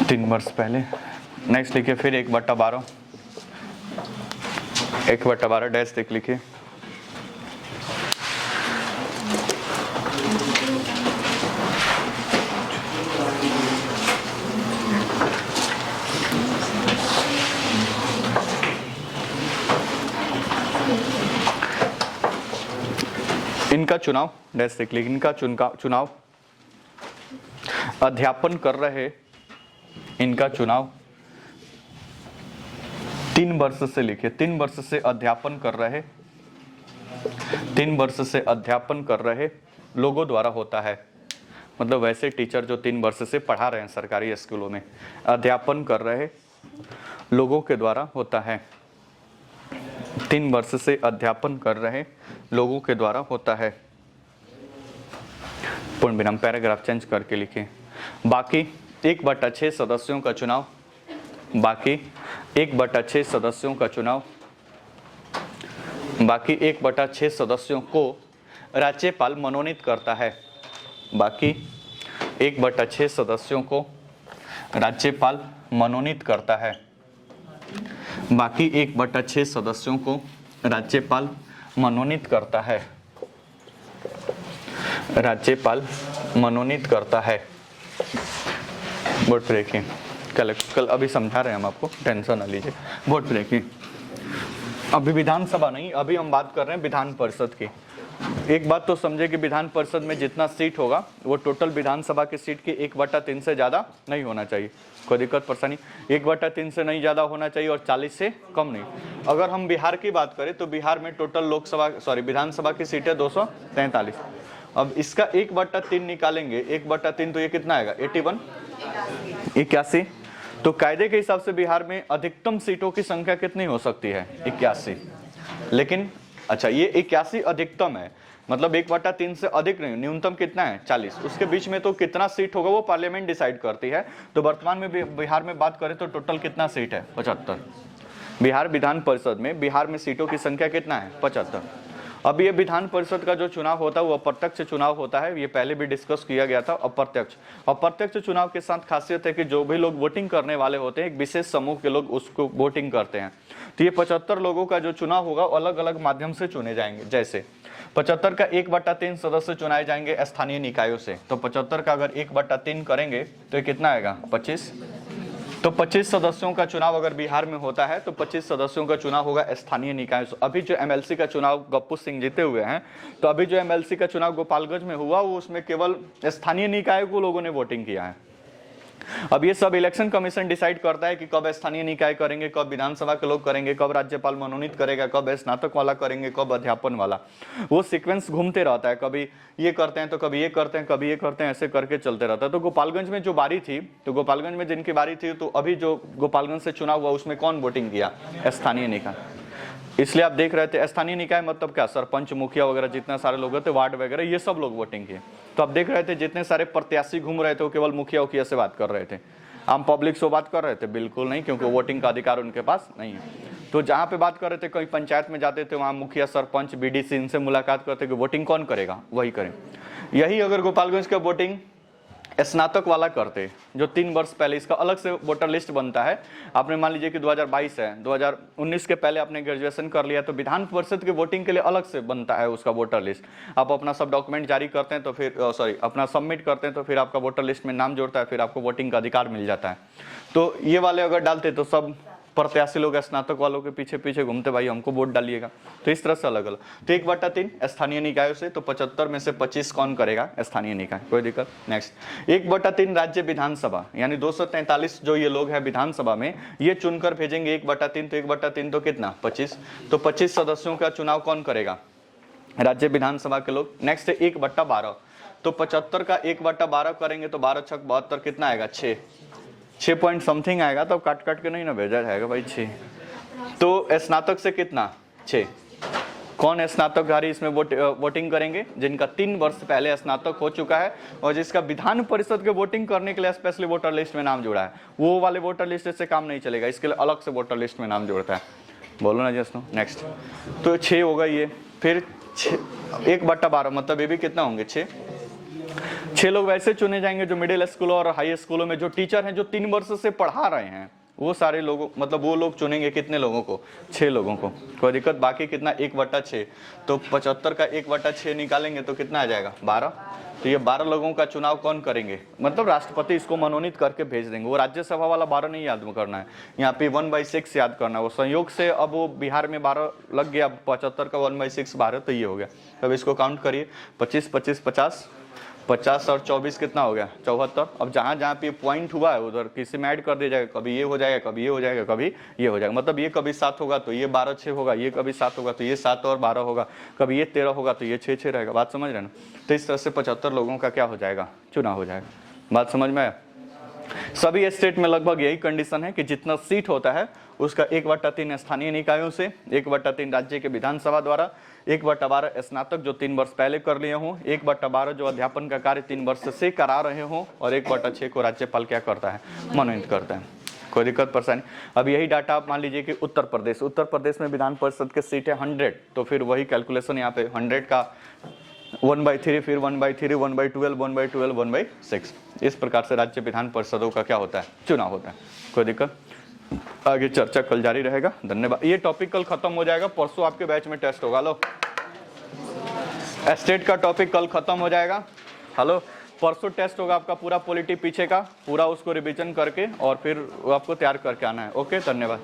A: तीन वर्ष पहले। नेक्स्ट लिखिए फिर 1/12, 1/12 डैश देख लिखिए, इनका चुनाव डैश देख लीजिए, इनका चुनाव अध्यापन कर रहे, इनका चुनाव 3 वर्ष से लिखिए, 3 वर्ष से अध्यापन कर रहे, 3 वर्ष से अध्यापन कर रहे लोगों द्वारा होता है। मतलब वैसे टीचर जो 3 वर्ष से पढ़ा रहे हैं सरकारी स्कूलों में, अध्यापन कर रहे लोगों के द्वारा होता है। 3 वर्ष से अध्यापन कर रहे लोगों के द्वारा होता है। पूर्ण विराम, पैराग्राफ चेंज करके लिखें। बाकी 1/6 सदस्यों का चुनाव, बाकी 1/6 सदस्यों का चुनाव, बाकी 1/6 सदस्यों को राज्यपाल मनोनीत करता है। बाकी 1/6 सदस्यों को राज्यपाल मनोनीत करता है। बाकी 1/6 सदस्यों को राज्यपाल मनोनीत करता है, राज्यपाल मनोनीत करता है। बोर्ड पे देखिए, कल अभी समझा रहे हैं हम आपको, टेंशन ना लीजिए। बोर्ड पे देखिए, अभी विधानसभा नहीं, अभी हम बात कर रहे हैं विधान परिषद की। एक बात तो समझे कि विधान परिषद में जितना सीट होगा वो टोटल विधानसभा की सीट की 1/3 से ज़्यादा नहीं होना चाहिए। कोई दिक्कत परेशानी, 1/3 से नहीं ज़्यादा होना चाहिए और 40 से कम नहीं। अगर हम बिहार की बात करें तो बिहार में टोटल विधानसभा की सीटें 243। अब इसका 1/3 निकालेंगे, 1/3 तो ये कितना आएगा 81, 81। तो कायदे के हिसाब से बिहार में अधिकतम सीटों की संख्या कितनी हो सकती है 81। लेकिन अच्छा, ये 81 अधिकतम है, मतलब 1/3 से अधिक नहीं, न्यूनतम कितना है 40। उसके बीच में तो कितना सीट होगा वो पार्लियामेंट डिसाइड करती है। तो वर्तमान में बिहार में बात करें तो टोटल कितना सीट है 75। बिहार विधान परिषद में बिहार में सीटों की संख्या कितना है 75। अब ये विधान परिषद का जो चुनाव होता है वो अप्रत्यक्ष चुनाव होता है, ये पहले भी डिस्कस किया गया था। अप्रत्यक्ष चुनाव के साथ खासियत है कि जो भी लोग वोटिंग करने वाले होते हैं, एक विशेष समूह के लोग उसको वोटिंग करते हैं। तो ये 75 लोगों का जो चुनाव होगा अलग अलग माध्यम से चुने जाएंगे। जैसे 75 का 1/3 सदस्य चुनाए जाएंगे स्थानीय निकायों से, तो 75 का अगर 1/3 करेंगे तो ये कितना आएगा 25। तो 25 सदस्यों का चुनाव अगर बिहार में होता है तो 25 सदस्यों का चुनाव होगा स्थानीय निकायों से। अभी जो एमएलसी का चुनाव गप्पू सिंह जीते हुए हैं, तो अभी जो एमएलसी का चुनाव गोपालगंज में हुआ वो उसमें केवल स्थानीय निकाय को लोगों ने वोटिंग किया है। अब ये सब इलेक्शन कमीशन डिसाइड करता है कि कब स्थानीय निकाय करेंगे, कब विधानसभा के लोग करेंगे, कब राज्यपाल मनोनीत करेगा, कब स्नातक वाला करेंगे, कब अध्यापन वाला। वो सीक्वेंस घूमते रहता है, कभी ये करते हैं तो कभी ये करते हैं, कभी ये करते हैं, ऐसे करके चलते रहता है। तो गोपालगंज में जो बारी थी, तो गोपालगंज में जिनकी बारी थी, तो अभी जो गोपालगंज से चुनाव हुआ उसमें कौन वोटिंग किया? स्थानीय निकाय। इसलिए आप देख रहे थे स्थानीय निकाय मतलब क्या, सरपंच, मुखिया वगैरह जितने सारे लोग थे, वार्ड वगैरह, ये सब लोग वोटिंग किए। तो आप देख रहे थे जितने सारे प्रत्याशी घूम रहे थे वो केवल मुखिया उखिया से बात कर रहे थे, आम पब्लिक से बात कर रहे थे? बिल्कुल नहीं, क्योंकि वोटिंग का अधिकार उनके पास नहीं है। तो जहाँ पे बात कर रहे थे, कहीं पंचायत में जाते थे, वहाँ मुखिया, सरपंच, बीडीसी इनसे मुलाकात करते कि वोटिंग कौन करेगा, वही करें। यही अगर गोपालगंज का वोटिंग स्नातक वाला करते, जो 3 वर्ष पहले, इसका अलग से वोटर लिस्ट बनता है। आपने मान लीजिए कि 2022 है, 2019 के पहले आपने ग्रेजुएशन कर लिया, तो विधान परिषद के वोटिंग के लिए अलग से बनता है उसका वोटर लिस्ट। आप अपना सब डॉक्यूमेंट जारी करते हैं तो फिर अपना सबमिट करते हैं तो फिर आपका वोटर लिस्ट में नाम जोड़ता है, फिर आपको वोटिंग का अधिकार मिल जाता है। तो ये वाले अगर डालते तो सब प्रत्याशी लोग स्नातक वालों के पीछे पीछे घूमते, भाई हमको वोट डालिएगा। तो इस तरह से अलग अलग। तो 1/3 स्थानीय निकायों से, तो 75 में से 25 कौन करेगा? स्थानीय निकाय, कोई दिक्कत। नेक्स्ट 1/3 राज्य विधानसभा, यानी 243 जो ये लोग हैं विधानसभा में, ये चुनकर भेजेंगे 1/3। तो 1/3 तो कितना? 25। तो 25 सदस्यों का चुनाव कौन करेगा? राज्य विधानसभा के लोग। नेक्स्ट है 1/12, तो 75 का 1/12 करेंगे तो 12 छक 72 कितना आएगा? 6 पॉइंट समथिंग आएगा। तो काट काट के नहीं ना भेजा जाएगा भाई, 6। तो स्नातक से कितना? 6। कौन स्नातकधारी इसमें वोटिंग करेंगे? जिनका 3 वर्ष पहले स्नातक हो चुका है और जिसका विधान परिषद के वोटिंग करने के लिए स्पेशली वोटर लिस्ट में नाम जुड़ा है। वो वाले वोटर लिस्ट से काम नहीं चलेगा, इसके लिए अलग से वोटर लिस्ट में नाम जोड़ता है। बोलो ना जैसनो। नेक्स्ट, तो 6 होगा ये। फिर 1/12 मतलब ये भी कितना होंगे? 6 लोग वैसे चुने जाएंगे जो मिडिल स्कूलों और हाई स्कूलों में जो टीचर हैं, जो 3 वर्ष से पढ़ा रहे हैं, वो सारे लोगों, मतलब वो लोग चुनेंगे। कितने लोगों को? 6 लोगों को, कोई दिक्कत। बाकी कितना? 1/6। तो 75 का 1/6 निकालेंगे तो कितना आ जाएगा? 12। तो ये 12 लोगों का चुनाव कौन करेंगे? मतलब राष्ट्रपति इसको मनोनीत करके भेज देंगे। वो राज्यसभा वाला 12 नहीं याद करना है, यहाँ पे 1/6 याद करना है। वो संयोग से अब वो बिहार में 12 लग गया, 75 का 1/6 12, तो ये हो गया। अब इसको काउंट करिए, 25, 25, 50, 50 और 24 कितना हो गया? 74। अब जहाँ जहाँ पे पॉइंट हुआ है उधर किसी में ऐड कर दिया जाएगा। कभी ये हो जाएगा, कभी ये हो जाएगा, कभी ये हो जाएगा। मतलब ये कभी 7 होगा तो ये 12 6 होगा, ये कभी 7 होगा तो ये 7 और 12 होगा, कभी ये 13 होगा तो ये 6 6 रहेगा। बात समझ रहे ना? तो इस तरह से 75 लोगों का क्या हो जाएगा? चुनाव हो जाएगा। बात समझ में आया? सभी स्टेट में लगभग यही कंडीशन है कि जितना सीट होता है उसका 1/3 स्थानीय निकायों से, 1/3 राज्य के विधानसभा द्वारा, 1/12 स्नातक जो 3 वर्ष पहले कर लिए हों, 1/12 जो अध्यापन का कार्य 3 वर्ष से करा रहे हों, और 1/6 को राज्यपाल क्या करता है? मनोनीत करता है। कोई दिक्कत परेशानी? अब यही डाटा आप मान लीजिए कि उत्तर प्रदेश में विधान परिषद के सीट है 100, तो फिर वही कैलकुलेशन यहाँ पे 100 का 1/3, फिर 1/3, 1/12, 1/12, 1/6। इस प्रकार से राज्य विधान परिषदों का क्या होता है? चुनाव होता है। कोई दिक्कत? आगे चर्चा कल जारी रहेगा। धन्यवाद। ये टॉपिक कल खत्म हो जाएगा, परसों आपके बैच में टेस्ट होगा। लो, स्टेट का टॉपिक कल खत्म हो जाएगा। हेलो, परसों टेस्ट होगा आपका पूरा पॉलिटी पीछे का, पूरा उसको रिवीजन करके और फिर आपको तैयार करके आना है। ओके, धन्यवाद।